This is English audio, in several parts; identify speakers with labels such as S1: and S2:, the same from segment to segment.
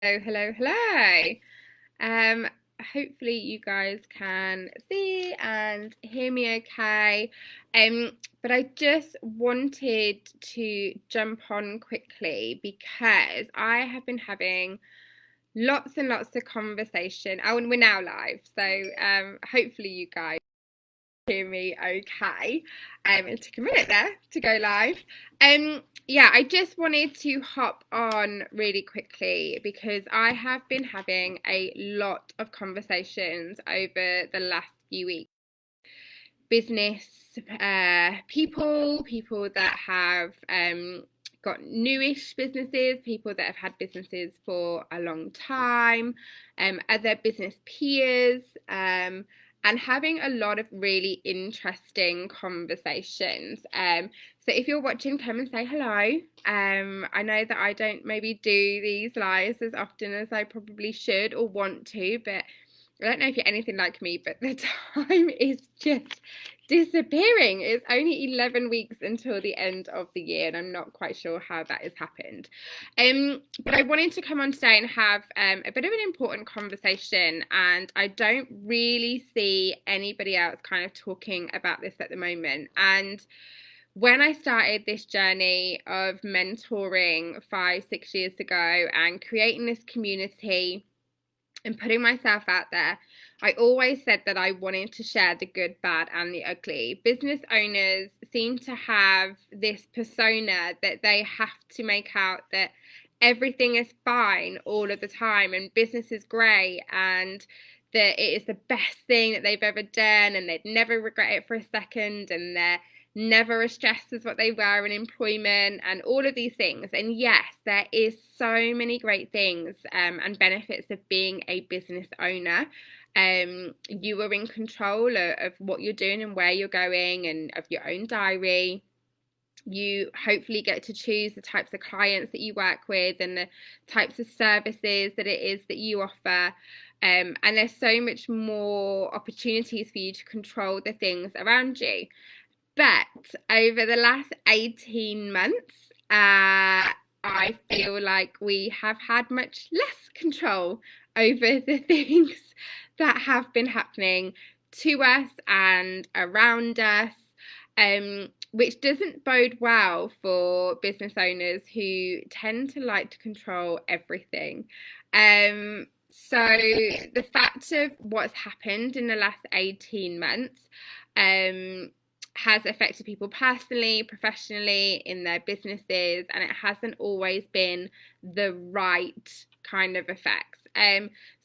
S1: Hello, hello, hello. Um, Hopefully you guys can see and hear me okay. But I just wanted to jump on quickly because I have been having lots and lots of conversation. Oh, and we're now live, so hopefully you guys hear me okay. It took a minute there to go live. Yeah, I just wanted to hop on really quickly because I have been having a lot of conversations over the last few weeks. Business people that have got newish businesses, people that have had businesses for a long time, other business peers, and having a lot of really interesting conversations. So if you're watching, come and say hello. I know that I don't maybe do these lives as often as I probably should or want to, but I don't know if you're anything like me, but the time is just disappearing. It's only 11 weeks until the end of the year, and I'm not quite sure how that has happened. But I wanted to come on today and have a bit of an important conversation, and I don't really see anybody else kind of talking about this at the moment. And when I started this journey of mentoring 5, 6 years ago and creating this community and putting myself out there, I always said that I wanted to share the good, bad, and the ugly. Business owners seem to have this persona that they have to make out that everything is fine all of the time and business is great and that it is the best thing that they've ever done and they'd never regret it for a second and they're never as stressed as what they were in employment and all of these things. And yes, there is so many great things and benefits of being a business owner. You are in control of what you're doing and where you're going and of your own diary. You hopefully get to choose the types of clients that you work with and the types of services that it is that you offer. And there's so much more opportunities for you to control the things around you. But over the last 18 months, I feel like we have had much less control over the things that have been happening to us and around us, which doesn't bode well for business owners who tend to like to control everything. So the fact of what's happened in the last 18 months, has affected people personally, professionally, in their businesses, and it hasn't always been the right kind of effects.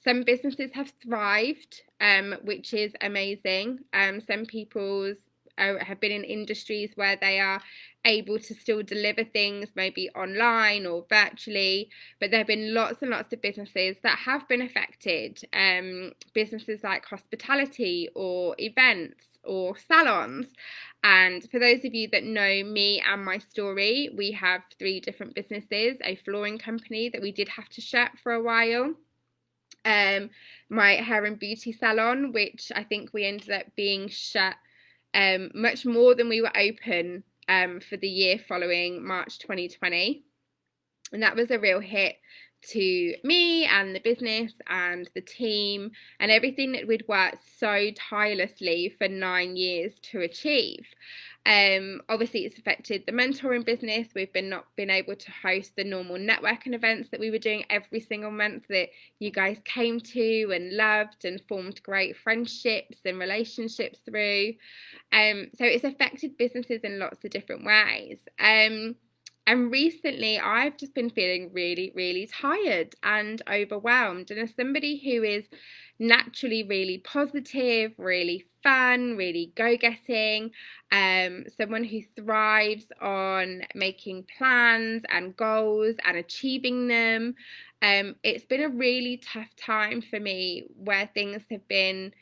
S1: Some businesses have thrived, which is amazing. Some people's have been in industries where they are able to still deliver things maybe online or virtually, but there have been lots and lots of businesses that have been affected. Businesses like hospitality or events or salons. And for those of you that know me and my story, we have 3 different businesses, a flooring company that we did have to shut for a while, my hair and beauty salon, which I think we ended up being shut much more than we were open for the year following March 2020. And that was a real hit to me and the business and the team and everything that we'd worked so tirelessly for 9 years to achieve. Obviously, it's affected the mentoring business. We've not been able to host the normal networking events that we were doing every single month that you guys came to and loved and formed great friendships and relationships through. So it's affected businesses in lots of different ways. And recently, I've just been feeling really, really tired and overwhelmed. And as somebody who is naturally really positive, really fun, really go-getting, someone who thrives on making plans and goals and achieving them, it's been a really tough time for me where things have been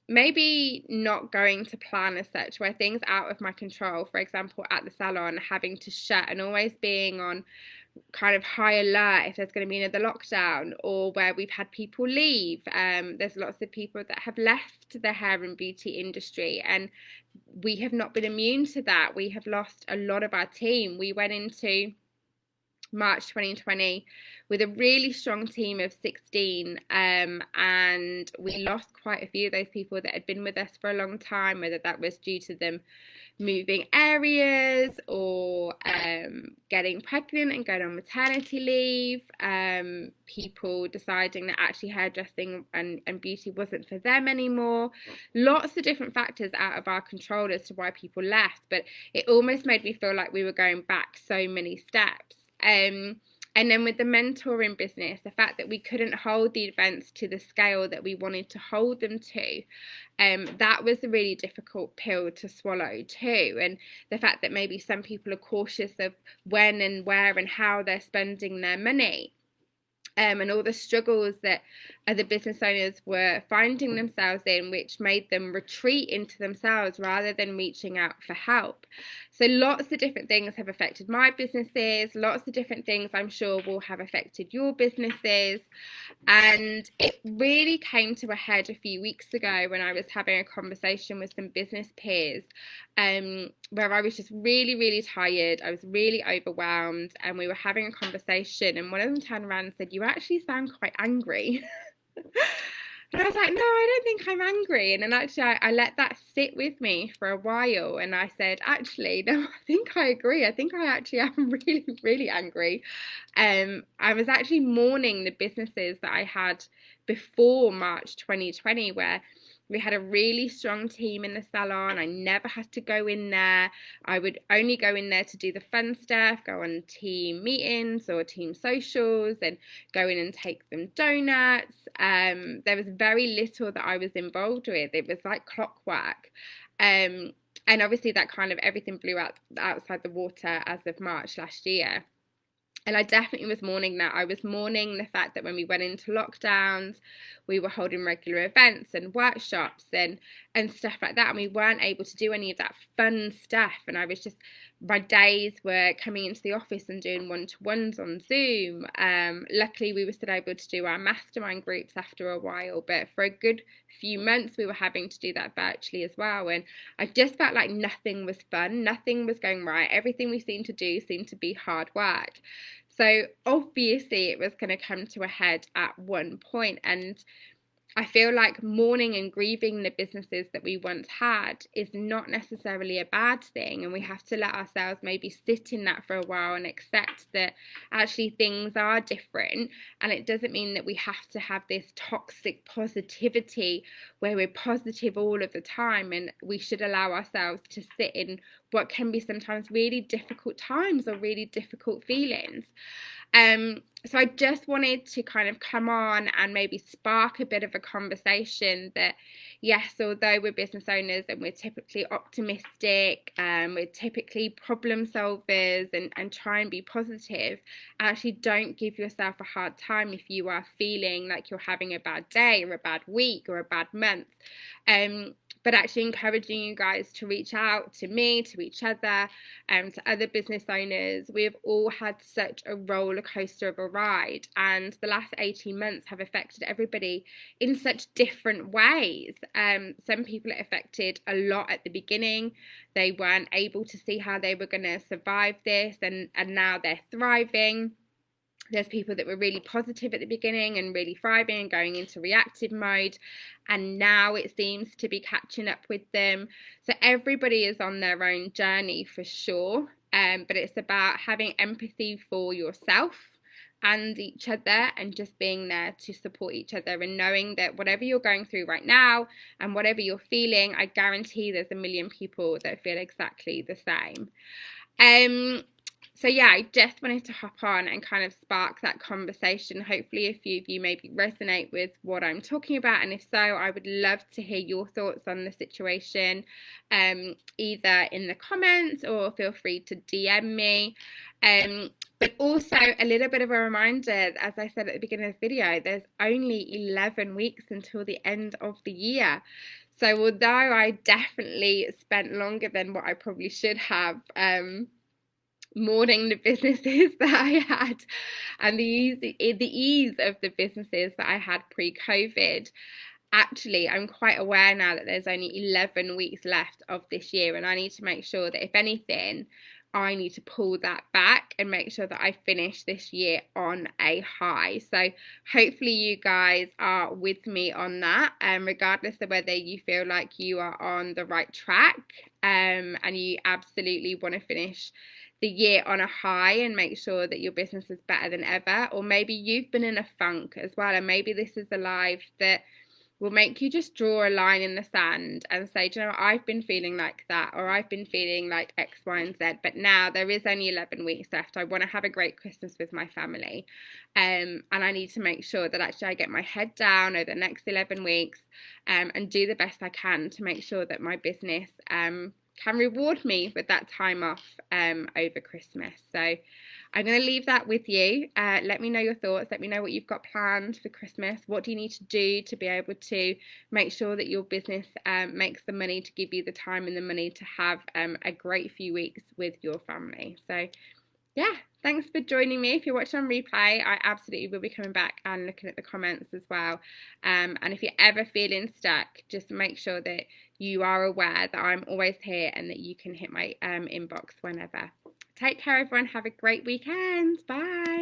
S1: maybe not going to plan as such, where things out of my control, for example at the salon having to shut and always being on kind of high alert if there's going to be another lockdown, or where we've had people leave. There's lots of people that have left the hair and beauty industry, and we have not been immune to that. We have lost a lot of our team. We went into March 2020 with a really strong team of 16, and we lost quite a few of those people that had been with us for a long time, whether that was due to them moving areas or getting pregnant and going on maternity leave, people deciding that actually hairdressing and beauty wasn't for them anymore. Lots of different factors out of our control as to why people left, but it almost made me feel like we were going back so many steps. And then with the mentoring business, the fact that we couldn't hold the events to the scale that we wanted to hold them to, that was a really difficult pill to swallow too. And the fact that maybe some people are cautious of when and where and how they're spending their money. And all the struggles that other business owners were finding themselves in, which made them retreat into themselves rather than reaching out for help. So lots of different things have affected my businesses. Lots of different things I'm sure will have affected your businesses. And it really came to a head a few weeks ago when I was having a conversation with some business peers, where I was just really, really tired. I was really overwhelmed, and we were having a conversation, and one of them turned around and said, "You actually sound quite angry." And I was like, "No, I don't think I'm angry." And then actually I let that sit with me for a while, and I said, "Actually, no, I think I agree. I think I actually am really, really angry." I was actually mourning the businesses that I had before March 2020, where we had a really strong team in the salon. I never had to go in there. I would only go in there to do the fun stuff, go on team meetings or team socials, and go in and take them donuts. There was very little that I was involved with. It was like clockwork. And obviously that kind of everything blew out outside the water as of March last year. And I definitely was mourning that. I was mourning the fact that when we went into lockdowns, we were holding regular events and workshops and stuff like that, and we weren't able to do any of that fun stuff. And I was just, my days were coming into the office and doing one-to-ones on Zoom. Luckily, we were still able to do our mastermind groups after a while, but for a good few months, we were having to do that virtually as well. And I just felt like nothing was fun, nothing was going right. Everything we seemed to do seemed to be hard work. So obviously it was going to come to a head at one point, and I feel like mourning and grieving the businesses that we once had is not necessarily a bad thing, and we have to let ourselves maybe sit in that for a while and accept that actually things are different. And it doesn't mean that we have to have this toxic positivity where we're positive all of the time, and we should allow ourselves to sit in what can be sometimes really difficult times or really difficult feelings. So I just wanted to kind of come on and maybe spark a bit of a conversation that, yes, although we're business owners and we're typically optimistic, we're typically problem solvers and try and be positive, actually don't give yourself a hard time if you are feeling like you're having a bad day or a bad week or a bad month. But actually encouraging you guys to reach out to me, to each other, to other business owners. We've all had such a roller coaster of a ride, and the last 18 months have affected everybody in such different ways. Some people it affected a lot at the beginning. They weren't able to see how they were going to survive this, and now they're thriving. There's people that were really positive at the beginning and really thriving and going into reactive mode, and now it seems to be catching up with them. So everybody is on their own journey for sure, but it's about having empathy for yourself and each other, and just being there to support each other, and knowing that whatever you're going through right now and whatever you're feeling, I guarantee there's a million people that feel exactly the same. So yeah, I just wanted to hop on and kind of spark that conversation. Hopefully a few of you maybe resonate with what I'm talking about, and if so, I would love to hear your thoughts on the situation, either in the comments or feel free to DM me. But also a little bit of a reminder, as I said at the beginning of the video, there's only 11 weeks until the end of the year. So although I definitely spent longer than what I probably should have, mourning the businesses that I had and the ease of the businesses that I had pre-COVID, actually I'm quite aware now that there's only 11 weeks left of this year, and I need to make sure that if anything, I need to pull that back and make sure that I finish this year on a high. So hopefully you guys are with me on that, regardless of whether you feel like you are on the right track, and you absolutely want to finish the year on a high and make sure that your business is better than ever. Or maybe you've been in a funk as well, and maybe this is a live that will make you just draw a line in the sand and say, do you know what, I've been feeling like that, or I've been feeling like X, Y, and Z, but now there is only 11 weeks left. I want to have a great Christmas with my family, and I need to make sure that actually I get my head down over the next 11 weeks, and do the best I can to make sure that my business can reward me with that time off over Christmas. So I'm going to leave that with you. Let me know your thoughts. Let me know what you've got planned for Christmas. What do you need to do to be able to make sure that your business makes the money to give you the time and the money to have a great few weeks with your family. So yeah, thanks for joining me. If you're watching on replay, I absolutely will be coming back and looking at the comments as well. And if you're ever feeling stuck, just make sure that you are aware that I'm always here and that you can hit my inbox whenever. Take care, everyone. Have a great weekend. Bye.